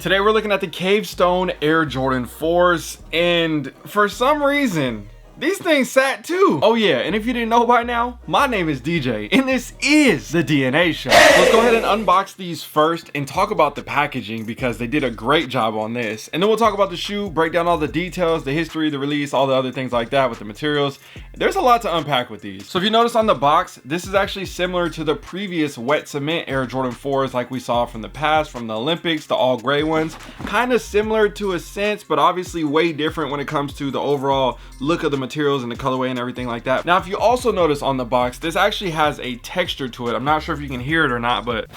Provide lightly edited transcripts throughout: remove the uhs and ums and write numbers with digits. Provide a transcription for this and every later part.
Today we're looking at the Cavestone Air Jordan 4s, and for some reason these things sat too. Oh yeah, and if you didn't know by now, my name is DJ and this is the DNA Show. So let's go ahead and unbox these first and talk about the packaging because they did a great job on this. And then we'll talk about the shoe, break down all the details, the history, the release, all the other things like that with the materials. There's a lot to unpack with these. So if you notice on the box, this is actually similar to the previous wet cement Air Jordan 4s like we saw from the past, from the Olympics, the all gray ones. Kind of similar to a sense, but obviously way different when it comes to the overall look of the materials and the colorway and everything like that. Now, if you also notice on the box, this actually has a texture to it. I'm not sure if you can hear it or not, but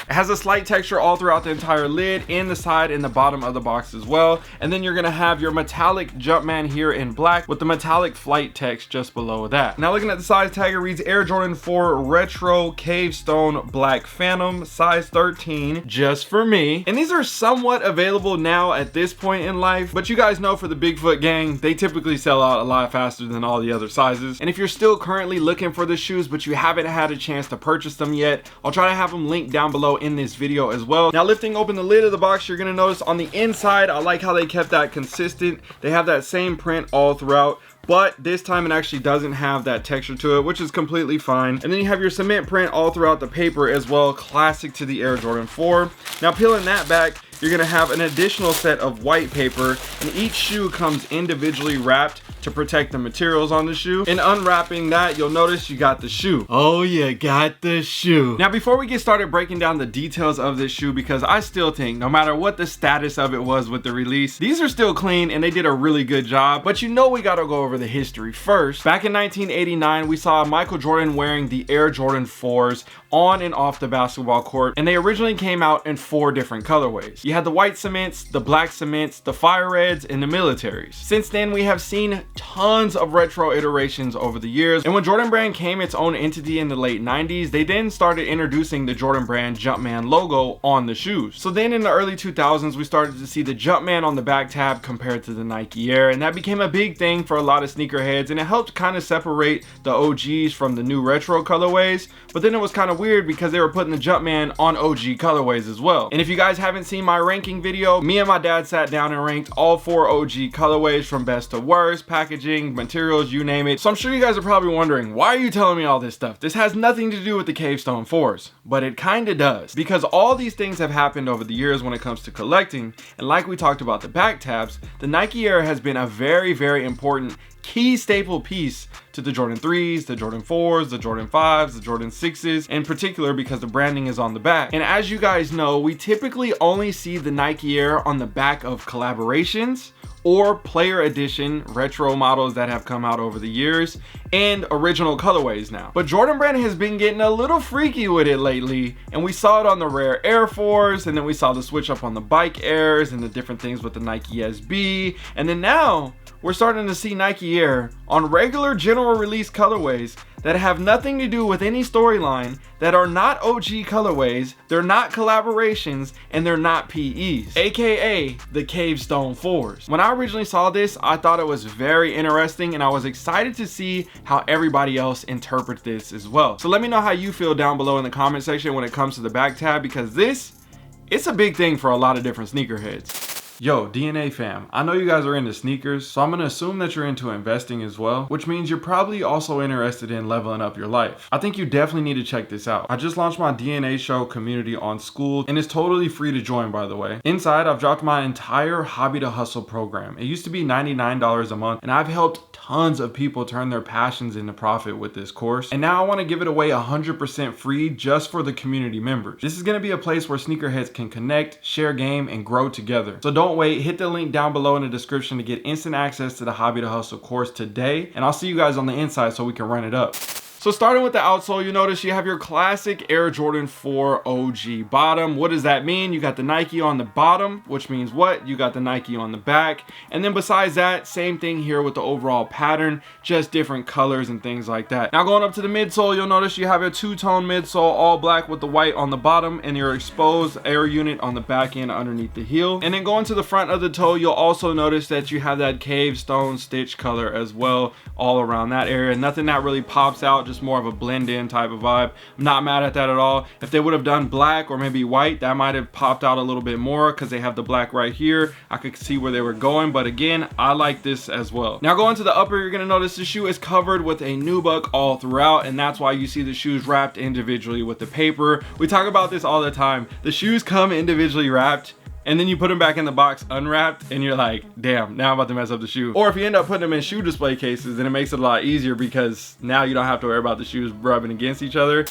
it has a slight texture all throughout the entire lid, in the side and the bottom of the box as well. And then you're gonna have your metallic Jumpman here in black with the metallic flight text just below that. Now looking at the size tag, it reads Air Jordan 4 Retro Cavestone Black Phantom, size 13, just for me. And these are somewhat available now at this point in life, but you guys know for the Bigfoot gang, they typically sell out a lot faster than all the other sizes. And if you're still currently looking for the shoes, but you haven't had a chance to purchase them yet, I'll try to have them linked down below in this video as well. Now lifting open the lid of the box, you're gonna notice on the inside, I like how they kept that consistent. They have that same print all throughout, but this time it actually doesn't have that texture to it, which is completely fine. And then you have your cement print all throughout the paper as well, classic to the Air Jordan 4. Now peeling that back, you're gonna have an additional set of white paper, and each shoe comes individually wrapped to protect the materials on the shoe. And unwrapping that, you'll notice you got the shoe. Oh, you got the shoe. Now, before we get started breaking down the details of this shoe, because I still think no matter what the status of it was with the release, these are still clean and they did a really good job. But you know we gotta go over the history first. Back in 1989, we saw Michael Jordan wearing the Air Jordan 4s on and off the basketball court, and they originally came out in 4 different colorways. You had the white cements, the black cements, the fire reds, and the militaries. Since then, we have seen tons of retro iterations over the years, and when Jordan Brand came its own entity in the late 90s, they then started introducing the Jordan Brand Jumpman logo on the shoes. So then in the early 2000s, we started to see the Jumpman on the back tab compared to the Nike Air, and that became a big thing for a lot of sneakerheads, and it helped kind of separate the OGs from the new retro colorways. But then it was kind of weird because they were putting the Jumpman on OG colorways as well. And if you guys haven't seen my ranking video, me and my dad sat down and ranked all 4 OG colorways from best to worst, packaging, materials, you name it. So I'm sure you guys are probably wondering, why are you telling me all this stuff? This has nothing to do with the Cavestone 4s, but it kind of does, because all these things have happened over the years when it comes to collecting. And like we talked about the back tabs, the Nike Air has been a very, very important key staple piece to the Jordan 3s, the Jordan 4s, the Jordan 5s, the Jordan 6s, in particular because the branding is on the back. And as you guys know, we typically only see the Nike Air on the back of collaborations or player edition retro models that have come out over the years, and original colorways now. But Jordan Brand has been getting a little freaky with it lately, and we saw it on the rare Air Force, and then we saw the switch up on the Bike Airs and the different things with the Nike SB, and then now we're starting to see Nike Air on regular general release colorways that have nothing to do with any storyline, that are not OG colorways, they're not collaborations, and they're not PEs, aka the Cavestone 4s. When I originally saw this, I thought it was very interesting, and I was excited to see how everybody else interprets this as well. So let me know how you feel down below in the comment section when it comes to the back tab, because it's a big thing for a lot of different sneakerheads. Yo, DNA fam, I know you guys are into sneakers, so I'm gonna assume that you're into investing as well, which means you're probably also interested in leveling up your life. I think you definitely need to check this out. I just launched my DNA Show community on School, and it's totally free to join, by the way. Inside, I've dropped my entire Hobby to Hustle program. It used to be $99 a month, and I've helped tons of people turn their passions into profit with this course. And now I wanna give it away 100% free just for the community members. This is gonna be a place where sneakerheads can connect, share game, and grow together. So don't wait, hit the link down below in the description to get instant access to the Hobby to Hustle course today, and I'll see you guys on the inside so we can run it up. So starting with the outsole, you notice you have your classic Air Jordan 4 OG bottom. What does that mean? You got the Nike on the bottom, which means what? You got the Nike on the back. And then besides that, same thing here with the overall pattern, just different colors and things like that. Now going up to the midsole, you'll notice you have a two-tone midsole, all black with the white on the bottom and your exposed air unit on the back end underneath the heel. And then going to the front of the toe, you'll also notice that you have that Cavestone stitch color as well all around that area. Nothing that really pops out, just just more of a blend in type of vibe. I'm not mad at that at all. If they would have done black or maybe white, that might have popped out a little bit more because they have the black right here. I could see where they were going, but again, I like this as well. Now going to the upper, you're gonna notice the shoe is covered with a nubuck all throughout, and that's why you see the shoes wrapped individually with the paper. We talk about this all the time. The shoes come individually wrapped, and then you put them back in the box unwrapped, and you're like, damn, now I'm about to mess up the shoe. Or if you end up putting them in shoe display cases, then it makes it a lot easier because now you don't have to worry about the shoes rubbing against each other.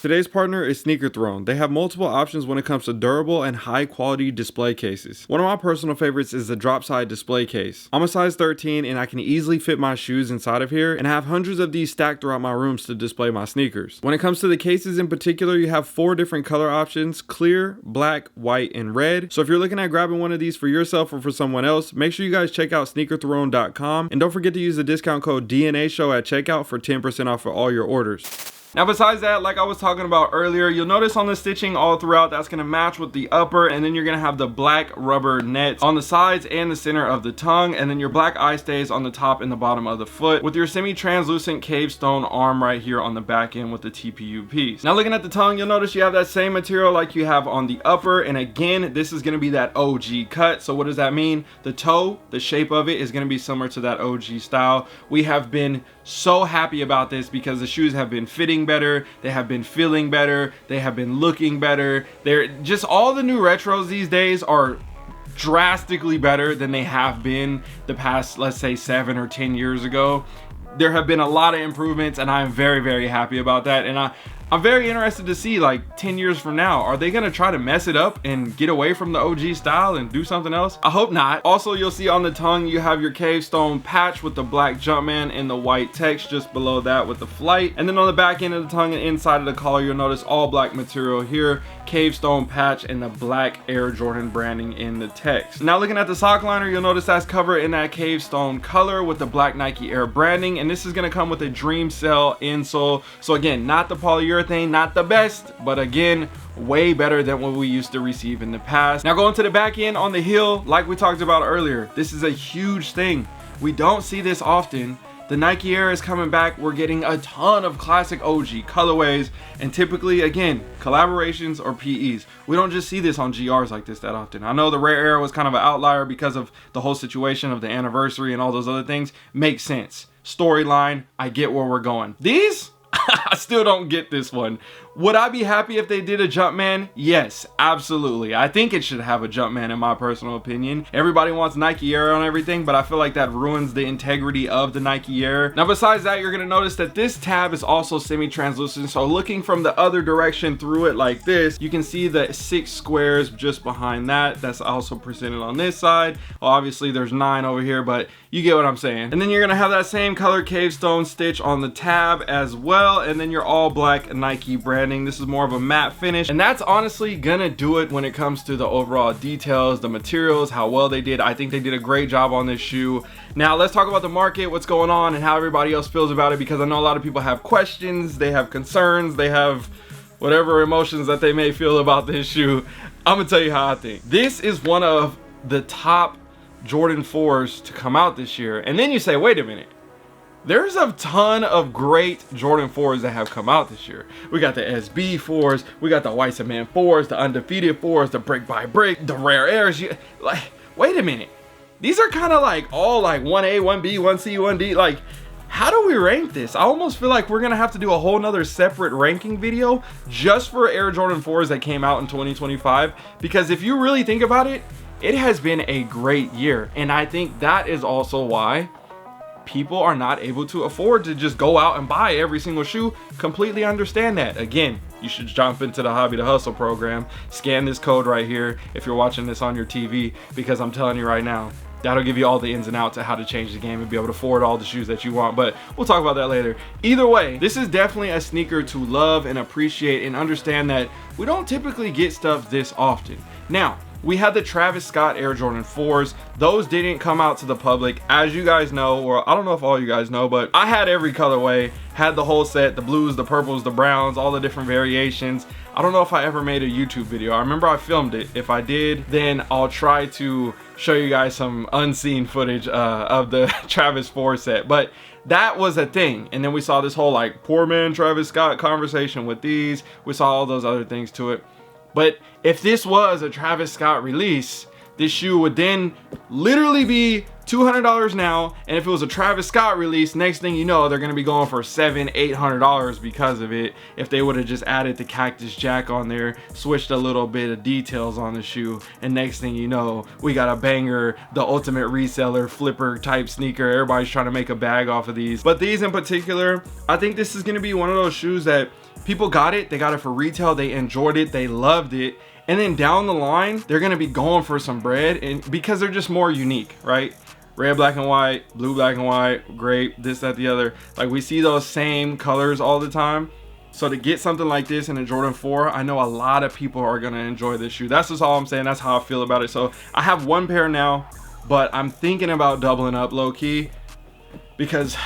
Today's partner is Sneaker Throne. They have multiple options when it comes to durable and high quality display cases. One of my personal favorites is the drop side display case. I'm a size 13 and I can easily fit my shoes inside of here, and I have hundreds of these stacked throughout my rooms to display my sneakers. When it comes to the cases in particular, you have 4 different color options: clear, black, white, and red. So if you're looking at grabbing one of these for yourself or for someone else, make sure you guys check out sneakerthrone.com, and don't forget to use the discount code DNA Show at checkout for 10% off for all your orders. Now besides that, like I was talking about earlier, you'll notice on the stitching all throughout, that's going to match with the upper, and then you're going to have the black rubber nets on the sides and the center of the tongue, and then your black eye stays on the top and the bottom of the foot, with your semi-translucent cave stone arm right here on the back end with the TPU piece. Now looking at the tongue, you'll notice you have that same material like you have on the upper, and again, this is going to be that OG cut. So what does that mean? The toe, the shape of it is going to be similar to that OG style. We have been so happy about this because the shoes have been fitting better, they have been feeling better, they have been looking better. They're just, all the new retros these days are drastically better than they have been the past, let's say 7 or 10 years ago. There have been a lot of improvements, and I'm very, very happy about that. And I'm very interested to see, like, 10 years from now, are they gonna try to mess it up and get away from the OG style and do something else? I hope not. Also, you'll see on the tongue, you have your cave stone patch with the black Jumpman and the white text just below that with the flight. And then on the back end of the tongue and inside of the collar, you'll notice all black material here, cave stone patch, and the black Air Jordan branding in the text. Now looking at the sock liner, you'll notice that's covered in that cave stone color with the black Nike Air branding, and this is gonna come with a Dream Cell insole. So again, not the polyurethane, not the best, but again, way better than what we used to receive in the past. Now going to the back end on the heel, like we talked about earlier, this is a huge thing. We don't see this often. The Nike Air is coming back. We're getting a ton of classic OG colorways, and typically, again, collaborations or PEs. We don't just see this on GRs like this that often. I know the Rare Air was kind of an outlier because of the whole situation of the anniversary and all those other things. Makes sense. Storyline, I get where we're going. These, I still don't get this one. Would I be happy if they did a Jumpman? Yes, absolutely. I think it should have a Jumpman in my personal opinion. Everybody wants Nike Air on everything, but I feel like that ruins the integrity of the Nike Air. Now besides that, you're gonna notice that this tab is also semi-translucent, so looking from the other direction through it like this, you can see the 6 squares just behind that. That's also presented on this side. Well, obviously there's 9 over here, but you get what I'm saying. And then you're gonna have that same color cave stone stitch on the tab as well, and then your all black Nike branding. This is more of a matte finish, and that's honestly gonna do it when it comes to the overall details, the materials, how well they did. I think they did a great job on this shoe. Now let's talk about the market, what's going on, and how everybody else feels about it, because I know a lot of people have questions, they have concerns, they have whatever emotions that they may feel about this shoe. I'm gonna tell you how I think. This is one of the top Jordan 4s to come out this year, and then you say, wait a minute. There's a ton of great Jordan 4s that have come out this year. We got the SB 4s, we got the White Cement 4s, the Undefeated 4s, the Brick by Brick, the Rare Airs. Like, wait a minute. These are kind of like all like 1A, 1B, 1C, 1D. Like, how do we rank this? I almost feel like we're gonna have to do a whole nother separate ranking video just for Air Jordan 4s that came out in 2025. Because if you really think about it, it has been a great year. And I think that is also why people are not able to afford to just go out and buy every single shoe. Completely understand that. Again, you should jump into the Hobby to Hustle program, scan this code right here if you're watching this on your TV, because I'm telling you right now, that'll give you all the ins and outs of how to change the game and be able to afford all the shoes that you want, but we'll talk about that later. Either way, this is definitely a sneaker to love and appreciate, and understand that we don't typically get stuff this often. Now, we had the Travis Scott Air Jordan 4s. Those didn't come out to the public, as you guys know, or I don't know if all you guys know, but I had every colorway, had the whole set, the blues, the purples, the browns, all the different variations. I don't know if I ever made a YouTube video. I remember I filmed it. If I did, then I'll try to show you guys some unseen footage of the Travis 4 set. But that was a thing. And then we saw this whole like poor man Travis Scott conversation with these. We saw all those other things to it. But if this was a Travis Scott release, this shoe would then literally be $200 now, and if it was a Travis Scott release, next thing you know, they're gonna be going for $700-800 because of it. If they would have just added the Cactus Jack on there, switched a little bit of details on the shoe, and next thing you know, we got a banger, the ultimate reseller flipper type sneaker. Everybody's trying to make a bag off of these. But these in particular, I think this is gonna be one of those shoes that people got it, they got it for retail, they enjoyed it, they loved it, and then down the line, they're gonna be going for some bread, and because they're just more unique, right? Red, black, and white, blue, black, and white, grape, this, that, the other. Like, we see those same colors all the time. So to get something like this in a Jordan 4, I know a lot of people are gonna enjoy this shoe. That's just all I'm saying. That's how I feel about it. So I have one pair now, but I'm thinking about doubling up low key because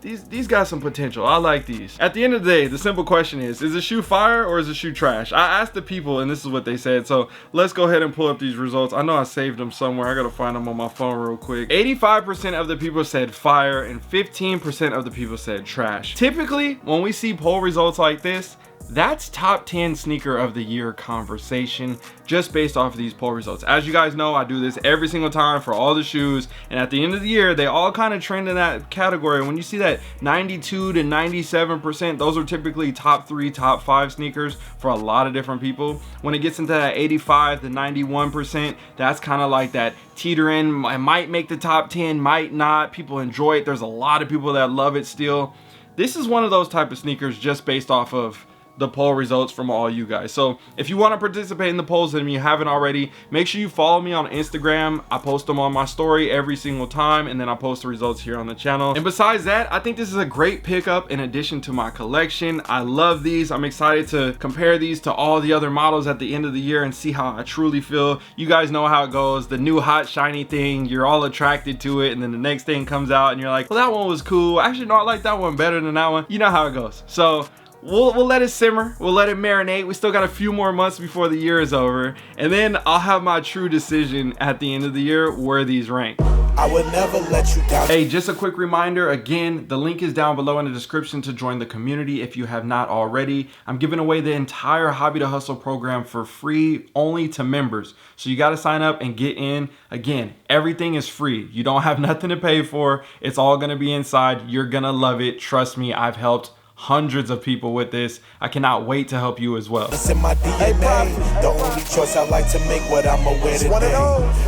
these got some potential. I like these. At the end of the day, the simple question is the shoe fire or is the shoe trash? I asked the people and this is what they said. So let's go ahead and pull up these results. I know I saved them somewhere. I gotta find them on my phone real quick. 85% of the people said fire and 15% of the people said trash. Typically, when we see poll results like this, that's top 10 sneaker of the year conversation just based off of these poll results. As you guys know, I do this every single time for all the shoes, and at the end of the year they all kind of trend in that category. When you see that 92 to 97%, those are typically top 3, top 5 sneakers for a lot of different people. When it gets into that 85 to 91%, that's kind of like that teetering. I might make the top 10, might not. People enjoy it. There's a lot of people that love it still. This is one of those type of sneakers just based off of the poll results from all you guys. So if you want to participate in the polls and you haven't already, make sure you follow me on Instagram. I post them on my story every single time, and then I post the results here on the channel. And besides that, I think this is a great pickup in addition to my collection. I love these. I'm excited to compare these to all the other models at the end of the year and see how I truly feel. You guys know how it goes. The new hot shiny thing, you're all attracted to it, and then the next thing comes out and you're like, well, that one was cool. Actually, no, I like that one better than that one. You know how it goes. So we'll let it simmer, we'll let it marinate. We still got a few more months before the year is over, and then I'll have my true decision at the end of the year where these rank. I would never let you down. Hey, just a quick reminder, again, the link is down below in the description to join the community if you have not already. I'm giving away the entire Hobby to Hustle program for free, only to members. So you got to sign up and get in. Again, everything is free. You don't have nothing to pay for. It's all going to be inside. You're going to love it. Trust me, I've helped hundreds of people with this. I cannot wait to help you as well. It's in my DNA. The only choice I like to make what I'ma wear today.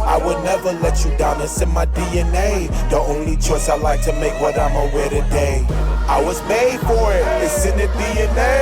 I would never let you down. It's in my DNA. The only choice I like to make what I'ma wear today. I was made for it. It's in the DNA.